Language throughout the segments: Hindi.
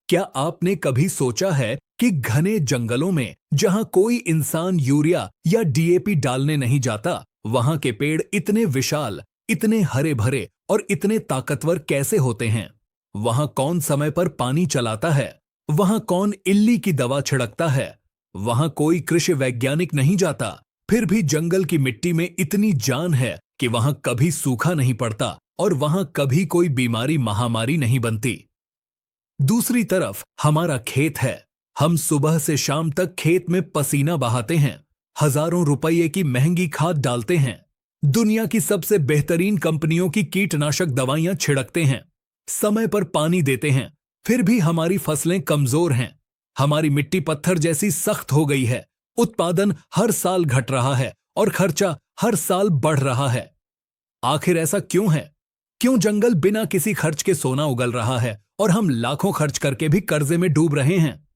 क्या आपने कभी सोचा है कि घने जंगलों में जहां कोई इंसान यूरिया या डीएपी डालने नहीं जाता, वहां के पेड़ इतने विशाल, इतने हरे भरे और इतने ताकतवर कैसे होते हैं? वहां कौन समय पर पानी चलाता है? वहां कौन इल्ली की दवा छिड़कता है? वहां कोई कृषि वैज्ञानिक नहीं जाता, फिर भी जंगल की मिट्टी में इतनी जान है कि वहां कभी सूखा नहीं पड़ता और वहां कभी कोई बीमारी महामारी नहीं बनती। दूसरी तरफ हमारा खेत है। हम सुबह से शाम तक खेत में पसीना बहाते हैं, हजारों रुपये की महंगी खाद डालते हैं, दुनिया की सबसे बेहतरीन कंपनियों की कीटनाशक दवाइयां छिड़कते हैं, समय पर पानी देते हैं, फिर भी हमारी फसलें कमजोर हैं। हमारी मिट्टी पत्थर जैसी सख्त हो गई है, उत्पादन हर साल घट रहा है और खर्चा हर साल बढ़ रहा है। आखिर ऐसा क्यों है? क्यों जंगल बिना किसी खर्च के सोना उगल रहा है और हम लाखों खर्च करके भी कर्जे में डूब रहे हैं?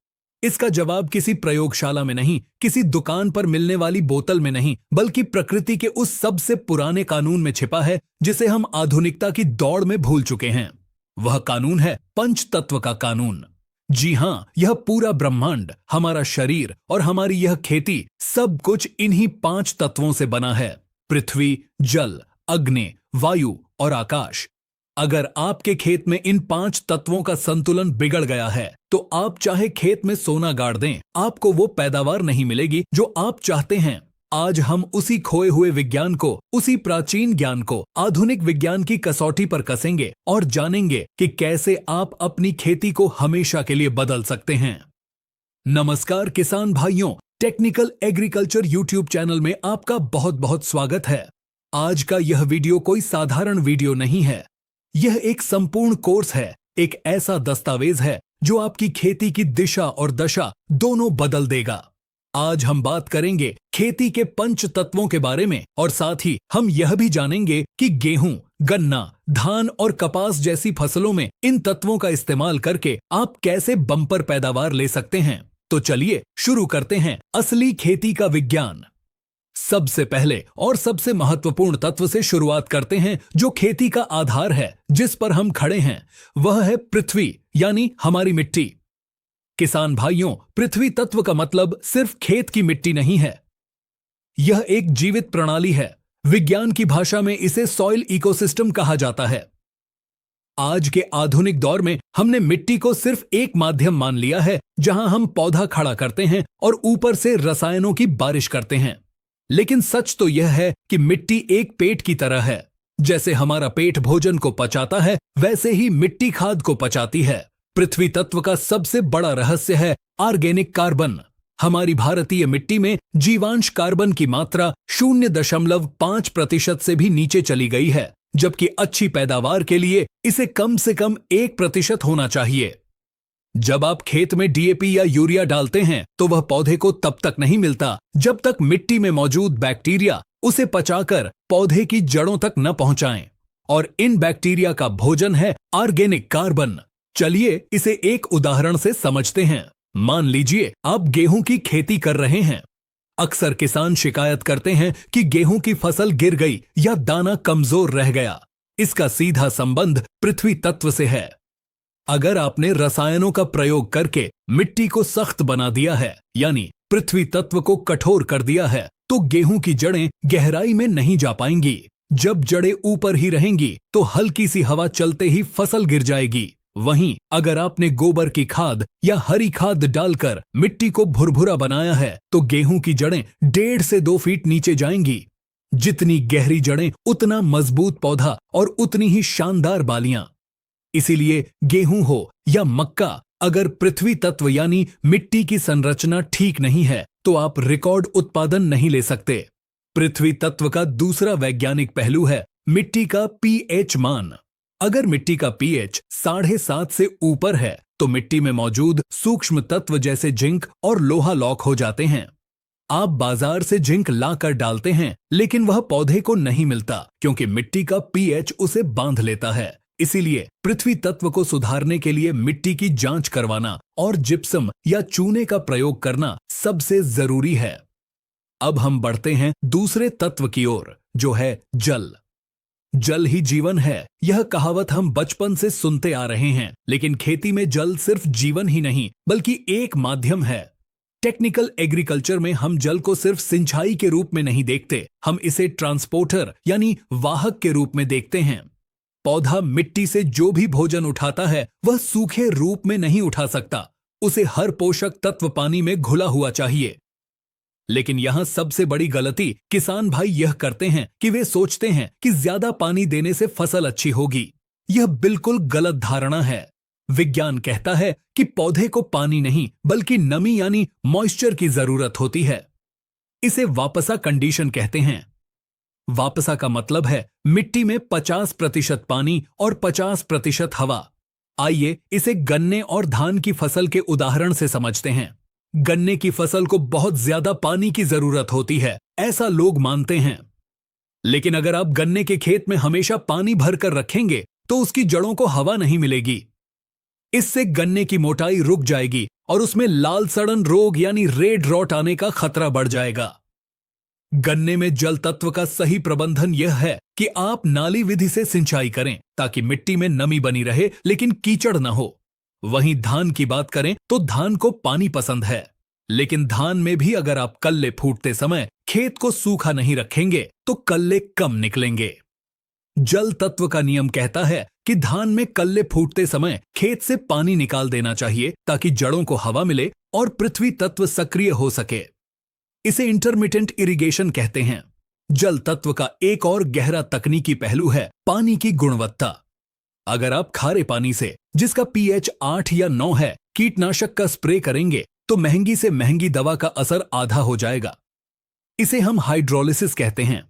इसका जवाब किसी प्रयोगशाला में नहीं, किसी दुकान पर मिलने वाली बोतल में नहीं, बल्कि प्रकृति के उस सबसे पुराने कानून में छिपा है जिसे हम आधुनिकता की दौड़ में भूल चुके हैं। वह कानून है पंचतत्व का कानून। जी हां, यह पूरा ब्रह्मांड, हमारा शरीर और हमारी यह खेती, सब कुछ इन्हीं 5 तत्वों से बना है। पृथ्वी, जल, अग्नि, वायु और आकाश। अगर आपके खेत में इन 5 तत्वों का संतुलन बिगड़ गया है, तो आप चाहे खेत में सोना गाड़ दें, आपको वो पैदावार नहीं मिलेगी जो आप चाहते हैं। आज हम उसी खोए हुए विज्ञान को, उसी प्राचीन ज्ञान को आधुनिक विज्ञान की कसौटी पर कसेंगे और जानेंगे कि कैसे आप अपनी खेती को हमेशा के लिए बदल सकते हैं। नमस्कार किसान भाइयों, टेक्निकल एग्रीकल्चर यूट्यूब चैनल में आपका बहुत बहुत स्वागत है। आज का यह वीडियो कोई साधारण वीडियो नहीं है। यह एक संपूर्ण कोर्स है, एक ऐसा दस्तावेज है जो आपकी खेती की दिशा और दशा दोनों बदल देगा। आज हम बात करेंगे खेती के पंच तत्वों के बारे में और साथ ही हम यह भी जानेंगे कि गेहूं, गन्ना, धान और कपास जैसी फसलों में इन तत्वों का इस्तेमाल करके आप कैसे बम्पर पैदावार ले सकते हैं। तो चलिए शुरू करते हैं असली खेती का विज्ञान। सबसे पहले और सबसे महत्वपूर्ण तत्व से शुरुआत करते हैं जो खेती का आधार है, जिस पर हम खड़े हैं। वह है पृथ्वी, यानी हमारी मिट्टी। किसान भाइयों, पृथ्वी तत्व का मतलब सिर्फ खेत की मिट्टी नहीं है। यह एक जीवित प्रणाली है। विज्ञान की भाषा में इसे सॉइल इकोसिस्टम कहा जाता है। आज के आधुनिक दौर में हमने मिट्टी को सिर्फ एक माध्यम मान लिया है जहां हम पौधा खड़ा करते हैं और ऊपर से रसायनों की बारिश करते हैं। लेकिन सच तो यह है कि मिट्टी एक पेट की तरह है। जैसे हमारा पेट भोजन को पचाता है, वैसे ही मिट्टी खाद को पचाती है। पृथ्वी तत्व का सबसे बड़ा रहस्य है ऑर्गेनिक कार्बन। हमारी भारतीय मिट्टी में जीवांश कार्बन की मात्रा 0.5% से भी नीचे चली गई है, जबकि अच्छी पैदावार के लिए इसे कम से कम 1% होना चाहिए। जब आप खेत में डीएपी या यूरिया डालते हैं तो वह पौधे को तब तक नहीं मिलता जब तक मिट्टी में मौजूद बैक्टीरिया उसे पचाकर पौधे की जड़ों तक न पहुंचाएं। और इन बैक्टीरिया का भोजन है ऑर्गेनिक कार्बन। चलिए इसे एक उदाहरण से समझते हैं। मान लीजिए आप गेहूं की खेती कर रहे हैं। अक्सर किसान शिकायत करते हैं कि गेहूं की फसल गिर गई या दाना कमजोर रह गया। इसका सीधा संबंध पृथ्वी तत्व से है। अगर आपने रसायनों का प्रयोग करके मिट्टी को सख्त बना दिया है, यानी पृथ्वी तत्व को कठोर कर दिया है, तो गेहूं की जड़ें गहराई में नहीं जा पाएंगी। जब जड़ें ऊपर ही रहेंगी तो हल्की सी हवा चलते ही फसल गिर जाएगी। वहीं अगर आपने गोबर की खाद या हरी खाद डालकर मिट्टी को भुरभुरा बनाया है, तो गेहूं की जड़ें 1.5 से 2 फीट नीचे जाएंगी। जितनी गहरी जड़ें, उतना मजबूत पौधा और उतनी ही शानदार बालियां। इसीलिए गेहूं हो या मक्का, अगर पृथ्वी तत्व यानी मिट्टी की संरचना ठीक नहीं है तो आप रिकॉर्ड उत्पादन नहीं ले सकते। पृथ्वी तत्व का दूसरा वैज्ञानिक पहलू है मिट्टी का पीएच मान। अगर मिट्टी का पीएच 7.5 से ऊपर है तो मिट्टी में मौजूद सूक्ष्म तत्व जैसे जिंक और लोहा लॉक हो जाते हैं। आप बाजार से जिंक लाकर डालते हैं, लेकिन वह पौधे को नहीं मिलता क्योंकि मिट्टी का पीएच उसे बांध लेता है। इसीलिए पृथ्वी तत्व को सुधारने के लिए मिट्टी की जांच करवाना और जिप्सम या चूने का प्रयोग करना सबसे जरूरी है। अब हम बढ़ते हैं दूसरे तत्व की ओर, जो है जल। जल ही जीवन है, यह कहावत हम बचपन से सुनते आ रहे हैं, लेकिन खेती में जल सिर्फ जीवन ही नहीं बल्कि एक माध्यम है। टेक्निकल एग्रीकल्चर में हम जल को सिर्फ सिंचाई के रूप में नहीं देखते, हम इसे ट्रांसपोर्टर यानी वाहक के रूप में देखते हैं। पौधा मिट्टी से जो भी भोजन उठाता है वह सूखे रूप में नहीं उठा सकता, उसे हर पोषक तत्व पानी में घुला हुआ चाहिए। लेकिन यहां सबसे बड़ी गलती किसान भाई यह करते हैं कि वे सोचते हैं कि ज्यादा पानी देने से फसल अच्छी होगी। यह बिल्कुल गलत धारणा है। विज्ञान कहता है कि पौधे को पानी नहीं बल्कि नमी यानी मॉइस्चर की जरूरत होती है। इसे वापसा कंडीशन कहते हैं। वापसा का मतलब है मिट्टी में 50% पानी और 50% हवा। आइए इसे गन्ने और धान की फसल के उदाहरण से समझते हैं। गन्ने की फसल को बहुत ज्यादा पानी की जरूरत होती है, ऐसा लोग मानते हैं। लेकिन अगर आप गन्ने के खेत में हमेशा पानी भरकर रखेंगे तो उसकी जड़ों को हवा नहीं मिलेगी। इससे गन्ने की मोटाई रुक जाएगी और उसमें लाल सड़न रोग यानी रेड रॉट आने का खतरा बढ़ जाएगा। गन्ने में जल तत्व का सही प्रबंधन यह है कि आप नाली विधि से सिंचाई करें ताकि मिट्टी में नमी बनी रहे लेकिन कीचड़ न हो। वहीं धान की बात करें तो धान को पानी पसंद है, लेकिन धान में भी अगर आप कल्ले फूटते समय खेत को सूखा नहीं रखेंगे तो कल्ले कम निकलेंगे। जल तत्व का नियम कहता है कि धान में कल्ले फूटते समय खेत से पानी निकाल देना चाहिए ताकि जड़ों को हवा मिले और पृथ्वी तत्व सक्रिय हो सके। इसे इंटरमिटेंट इरिगेशन कहते हैं। जल तत्व का एक और गहरा तकनीकी पहलू है पानी की गुणवत्ता। अगर आप खारे पानी से, जिसका pH 8 या 9 है, कीटनाशक का स्प्रे करेंगे तो महंगी से महंगी दवा का असर आधा हो जाएगा। इसे हम हाइड्रोलिसिस कहते हैं।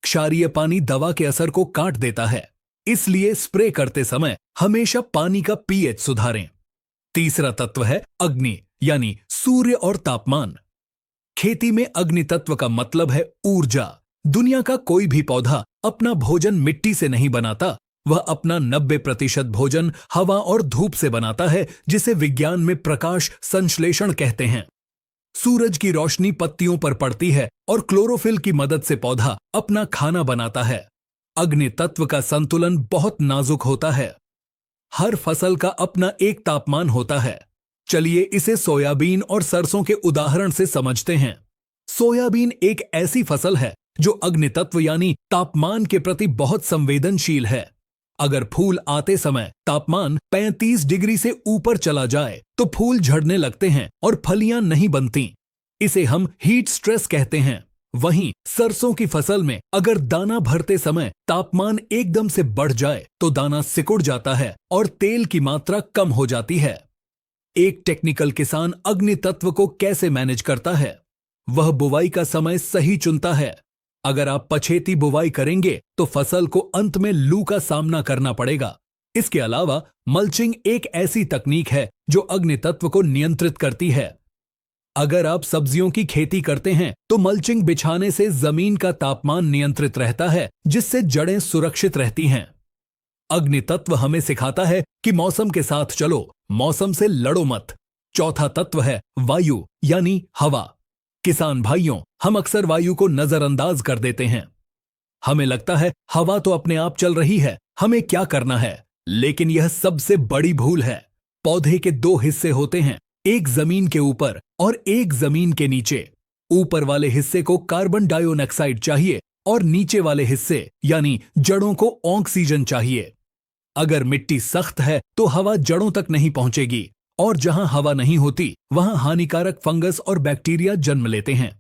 क्षारीय पानी दवा के असर को काट देता है, इसलिए स्प्रे करते समय हमेशा पानी का pH सुधारें। तीसरा तत्व है अग्नि यानी सूर्य और तापमान। खेती में अग्नि तत्व का मतलब है ऊर्जा। दुनिया का कोई भी पौधा अपना भोजन मिट्टी से नहीं बनाता, वह अपना 90% भोजन हवा और धूप से बनाता है, जिसे विज्ञान में प्रकाश संश्लेषण कहते हैं। सूरज की रोशनी पत्तियों पर पड़ती है और क्लोरोफिल की मदद से पौधा अपना खाना बनाता है। अग्नि तत्व का संतुलन बहुत नाजुक होता है। हर फसल का अपना एक तापमान होता है। चलिए इसे सोयाबीन और सरसों के उदाहरण से समझते हैं। सोयाबीन एक ऐसी फसल है जो अग्नि तत्व यानी तापमान के प्रति बहुत संवेदनशील है। अगर फूल आते समय तापमान 35 डिग्री से ऊपर चला जाए तो फूल झड़ने लगते हैं और फलियां नहीं बनती। इसे हम हीट स्ट्रेस कहते हैं। वहीं सरसों की फसल में अगर दाना भरते समय तापमान एकदम से बढ़ जाए तो दाना सिकुड़ जाता है और तेल की मात्रा कम हो जाती है। एक टेक्निकल किसान अग्नि तत्व को कैसे मैनेज करता है? वह बुवाई का समय सही चुनता है। अगर आप पछेती बुवाई करेंगे तो फसल को अंत में लू का सामना करना पड़ेगा। इसके अलावा मल्चिंग एक ऐसी तकनीक है जो अग्नि तत्व को नियंत्रित करती है। अगर आप सब्जियों की खेती करते हैं तो मल्चिंग बिछाने से जमीन का तापमान नियंत्रित रहता है, जिससे जड़ें सुरक्षित रहती हैं। अग्नि तत्व हमें सिखाता है कि मौसम के साथ चलो, मौसम से लड़ो मत। चौथा तत्व है वायु यानी हवा। किसान भाइयों, हम अक्सर वायु को नजरअंदाज कर देते हैं। हमें लगता है हवा तो अपने आप चल रही है, हमें क्या करना है। लेकिन यह सबसे बड़ी भूल है। पौधे के 2 हिस्से होते हैं, एक जमीन के ऊपर और एक जमीन के नीचे। ऊपर वाले हिस्से को कार्बन डाइऑक्साइड चाहिए और नीचे वाले हिस्से यानी जड़ों को ऑक्सीजन चाहिए। अगर मिट्टी सख्त है तो हवा जड़ों तक नहीं पहुंचेगी और जहां हवा नहीं होती वहां हानिकारक फंगस और बैक्टीरिया जन्म लेते हैं।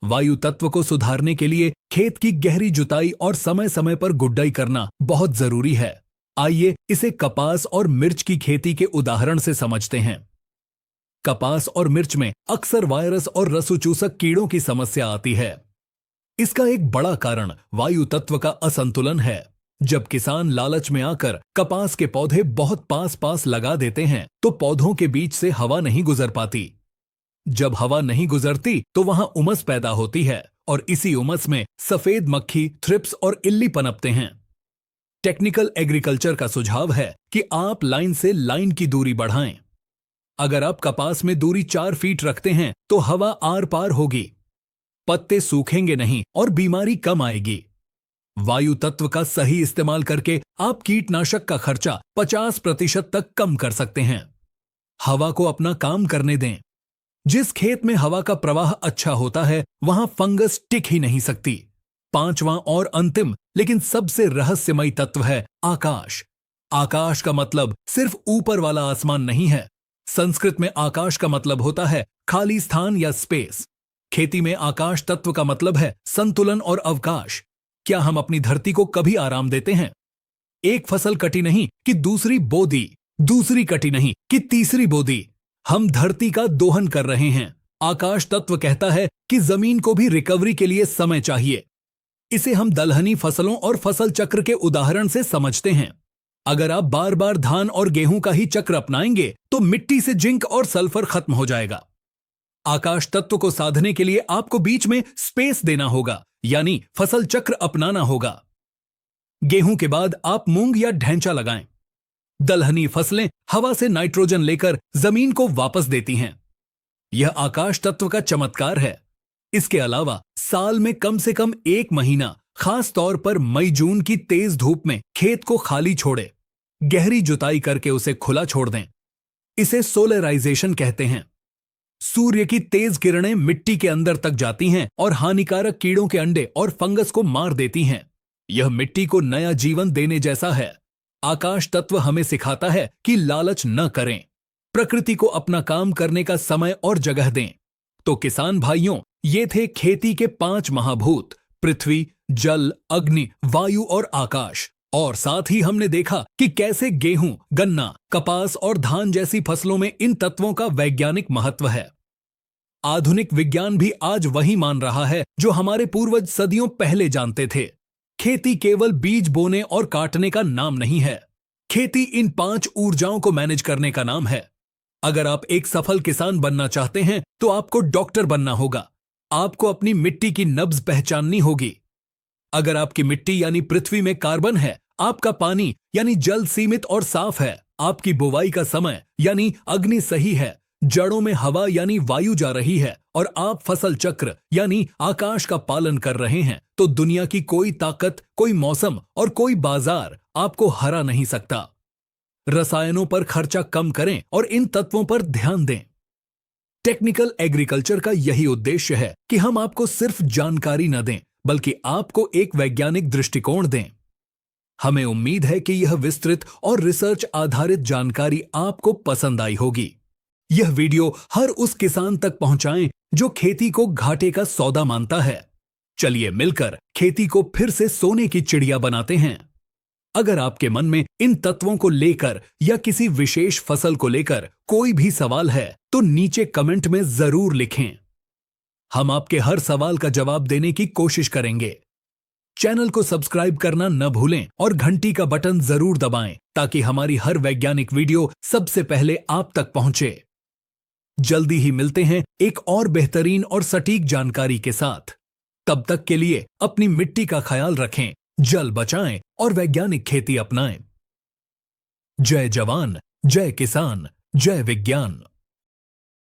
वायु तत्व को सुधारने के लिए खेत की गहरी जुताई और समय समय पर गुड्डाई करना बहुत जरूरी है। आइए इसे कपास और मिर्च की खेती के उदाहरण से समझते हैं। कपास और मिर्च में अक्सर वायरस और रसुचूसक कीड़ों की समस्या आती है। इसका एक बड़ा कारण वायु तत्व का असंतुलन है। जब किसान लालच में आकर कपास के पौधे बहुत पास पास लगा देते हैं तो पौधों के बीच से हवा नहीं गुजर पाती। जब हवा नहीं गुजरती तो वहां उमस पैदा होती है और इसी उमस में सफेद मक्खी, थ्रिप्स और इल्ली पनपते हैं। टेक्निकल एग्रीकल्चर का सुझाव है कि आप लाइन से लाइन की दूरी बढ़ाएं। अगर आप कपास में दूरी 4 फीट रखते हैं तो हवा आर पार होगी, पत्ते सूखेंगे नहीं और बीमारी कम आएगी। वायु तत्व का सही इस्तेमाल करके आप कीटनाशक का खर्चा 50% तक कम कर सकते हैं। हवा को अपना काम करने दें। जिस खेत में हवा का प्रवाह अच्छा होता है वहां फंगस टिक ही नहीं सकती। पांचवां और अंतिम लेकिन सबसे रहस्यमयी तत्व है आकाश। आकाश का मतलब सिर्फ ऊपर वाला आसमान नहीं है। संस्कृत में आकाश का मतलब होता है खाली स्थान या स्पेस। खेती में आकाश तत्व का मतलब है संतुलन और अवकाश। क्या हम अपनी धरती को कभी आराम देते हैं? एक फसल कटी नहीं कि दूसरी बो दी, दूसरी कटी नहीं कि तीसरी बो दी। हम धरती का दोहन कर रहे हैं। आकाश तत्व कहता है कि जमीन को भी रिकवरी के लिए समय चाहिए। इसे हम दलहनी फसलों और फसल चक्र के उदाहरण से समझते हैं। अगर आप बार बार धान और गेहूं का ही चक्र अपनाएंगे तो मिट्टी से जिंक और सल्फर खत्म हो जाएगा। आकाश तत्व को साधने के लिए आपको बीच में स्पेस देना होगा, यानी फसल चक्र अपनाना होगा। गेहूं के बाद आप मूंग या ढैंचा लगाएं। दलहनी फसलें हवा से नाइट्रोजन लेकर जमीन को वापस देती हैं। यह आकाश तत्व का चमत्कार है। इसके अलावा साल में कम से कम 1 महीना, खास तौर पर मई जून की तेज धूप में खेत को खाली छोड़े, गहरी जुताई करके उसे खुला छोड़ दें। इसे सोलराइजेशन कहते हैं। सूर्य की तेज किरणें मिट्टी के अंदर तक जाती हैं और हानिकारक कीड़ों के अंडे और फंगस को मार देती हैं। यह मिट्टी को नया जीवन देने जैसा है। आकाश तत्व हमें सिखाता है कि लालच न करें, प्रकृति को अपना काम करने का समय और जगह दें। तो किसान भाइयों, ये थे खेती के 5 महाभूत, पृथ्वी, जल, अग्नि, वायु और आकाश। और साथ ही हमने देखा कि कैसे गेहूं, गन्ना, कपास और धान जैसी फसलों में इन तत्वों का वैज्ञानिक महत्व है। आधुनिक विज्ञान भी आज वही मान रहा है जो हमारे पूर्वज सदियों पहले जानते थे। खेती केवल बीज बोने और काटने का नाम नहीं है। खेती इन 5 ऊर्जाओं को मैनेज करने का नाम है। अगर आप एक सफल किसान बनना चाहते हैं तो आपको डॉक्टर बनना होगा। आपको अपनी मिट्टी की नब्ज पहचाननी होगी। अगर आपकी मिट्टी यानी पृथ्वी में कार्बन है, आपका पानी यानी जल सीमित और साफ है, आपकी बुवाई का समय यानी अग्नि सही है, जड़ों में हवा यानी वायु जा रही है और आप फसल चक्र यानी आकाश का पालन कर रहे हैं, तो दुनिया की कोई ताकत, कोई मौसम और कोई बाजार आपको हरा नहीं सकता। रसायनों पर खर्चा कम करें और इन तत्वों पर ध्यान दें। टेक्निकल एग्रीकल्चर का यही उद्देश्य है कि हम आपको सिर्फ जानकारी न दें, बल्कि आपको एक वैज्ञानिक दृष्टिकोण दें। हमें उम्मीद है कि यह विस्तृत और रिसर्च आधारित जानकारी आपको पसंद आई होगी। यह वीडियो हर उस किसान तक पहुंचाएं जो खेती को घाटे का सौदा मानता है। चलिए मिलकर खेती को फिर से सोने की चिड़िया बनाते हैं। अगर आपके मन में इन तत्वों को लेकर या किसी विशेष फसल को लेकर कोई भी सवाल है तो नीचे कमेंट में जरूर लिखें। हम आपके हर सवाल का जवाब देने की कोशिश करेंगे। चैनल को सब्सक्राइब करना न भूलें और घंटी का बटन जरूर दबाएं ताकि हमारी हर वैज्ञानिक वीडियो सबसे पहले आप तक पहुंचे। जल्दी ही मिलते हैं एक और बेहतरीन और सटीक जानकारी के साथ। तब तक के लिए अपनी मिट्टी का ख्याल रखें, जल बचाएं और वैज्ञानिक खेती अपनाएं। जय जवान, जय किसान, जय विज्ञान।